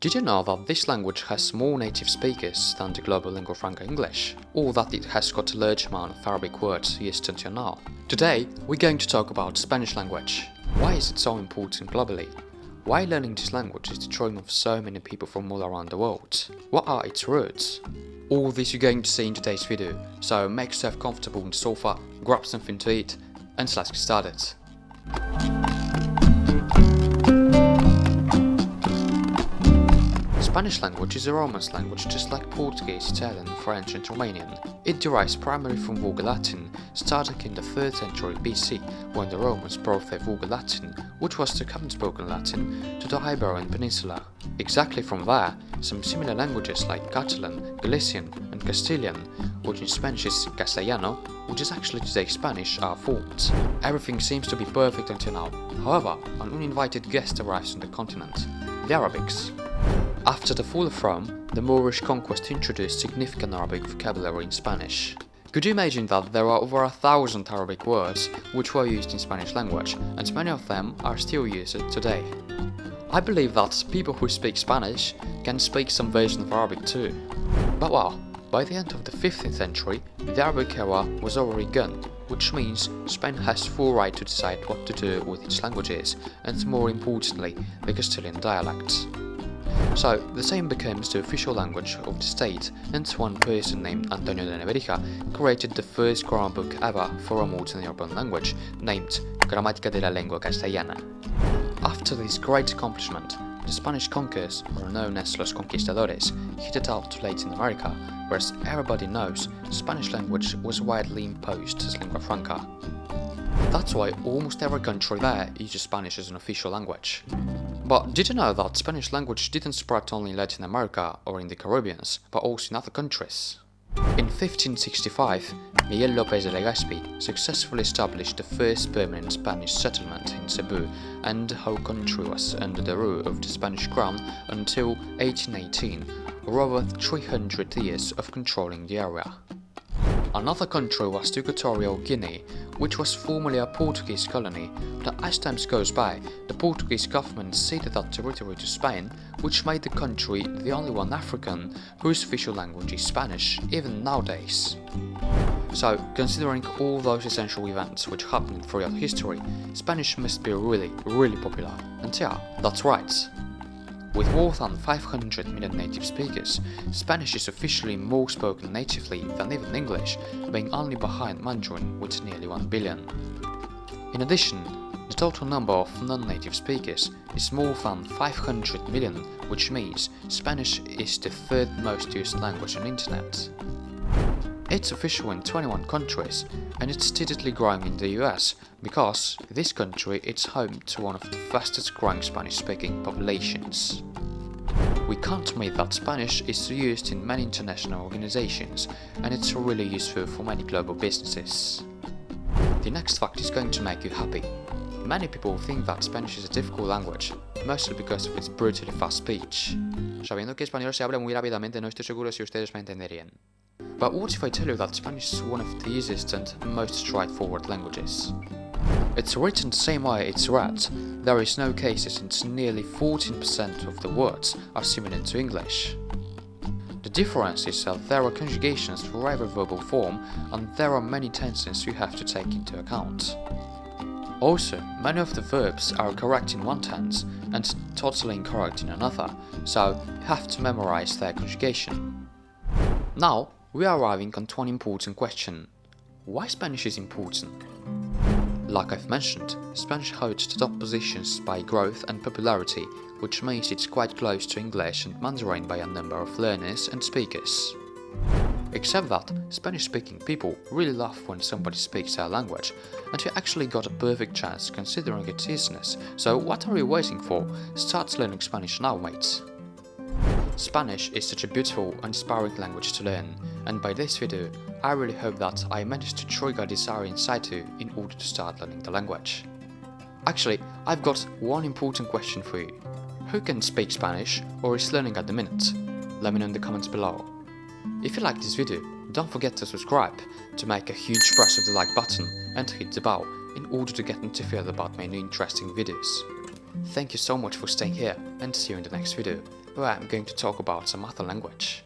Did you know that this language has more native speakers than the global lingua franca English, or that it has got a large amount of Arabic words used until now? Today, we're going to talk about Spanish language. Why is it so important globally? Why learning this language is the dream of so many people from all around the world? What are its roots? All this you're going to see in today's video, so make yourself comfortable on the sofa, grab something to eat, and let's get started. Spanish language is a Romance language just like Portuguese, Italian, French and Romanian. It derives primarily from Vulgar Latin, starting in the 3rd century BC when the Romans brought their Vulgar Latin, which was the common spoken Latin, to the Iberian Peninsula. Exactly from there, some similar languages like Catalan, Galician and Castilian, which in Spanish is Castellano, which is actually today's Spanish, are formed. Everything seems to be perfect until now. However, an uninvited guest arrives on the continent: the Arabics. After the fall of Rome, the Moorish conquest introduced significant Arabic vocabulary in Spanish. Could you imagine that there are over 1,000 Arabic words which were used in Spanish language, and many of them are still used today? I believe that people who speak Spanish can speak some version of Arabic too. But well, by the end of the 15th century, the Arabic era was already gone, which means Spain has full right to decide what to do with its languages, and more importantly, the Castilian dialects. So, the same becomes the official language of the state, and one person named Antonio de Nebrija created the first grammar book ever for a modern European language, named Gramática de la Lengua Castellana. After this great accomplishment, the Spanish conquerors, or known as Los Conquistadores, headed out to Latin America, where as everybody knows, Spanish language was widely imposed as lingua franca. That's why almost every country there uses Spanish as an official language. But did you know that Spanish language didn't spread only in Latin America or in the Caribbean, but also in other countries? In 1565, Miguel López de Legazpi successfully established the first permanent Spanish settlement in Cebu, and the whole country was under the rule of the Spanish crown until 1818, or over 300 years of controlling the area. Another country was Equatorial Guinea, which was formerly a Portuguese colony, but as time goes by, the Portuguese government ceded that territory to Spain, which made the country the only one African whose official language is Spanish, even nowadays. So, considering all those essential events which happened throughout history, Spanish must be really popular. And yeah, that's right. With more than 500 million native speakers, Spanish is officially more spoken natively than even English, being only behind Mandarin with nearly 1 billion. In addition, the total number of non-native speakers is more than 500 million, which means Spanish is the 3rd most used language on the internet. It's official in 21 countries, and it's steadily growing in the US, because this country is home to one of the fastest growing Spanish-speaking populations. We can't admit that Spanish is used in many international organizations, and it's really useful for many global businesses. The next fact is going to make you happy. Many people think that Spanish is a difficult language, mostly because of its brutally fast speech. Sabiendo que español se habla muy rápidamente, no estoy seguro si ustedes me entenderían. But what if I tell you that Spanish is one of the easiest and most straightforward languages? It's written the same way it's read, there is no cases, and nearly 14% of the words are similar to English. The difference is that there are conjugations for every verbal form, and there are many tenses you have to take into account. Also, many of the verbs are correct in one tense and totally incorrect in another, so you have to memorize their conjugation. Now, we are arriving on one important question. Why Spanish is important? Like I've mentioned, Spanish holds the top positions by growth and popularity, which means it's quite close to English and Mandarin by a number of learners and speakers. Except that, Spanish-speaking people really love when somebody speaks their language, and you actually got a perfect chance considering its easiness, so what are you waiting for? Start learning Spanish now, mates! Spanish is such a beautiful and inspiring language to learn, and by this video, I really hope that I managed to trigger this desire inside you in order to start learning the language. Actually, I've got one important question for you. Who can speak Spanish or is learning at the minute? Let me know in the comments below. If you liked this video, don't forget to subscribe, to make a huge press of the like button and hit the bell in order to get notified about my new interesting videos. Thank you so much for staying here, and see you in the next video. but I'm going to talk about some other language.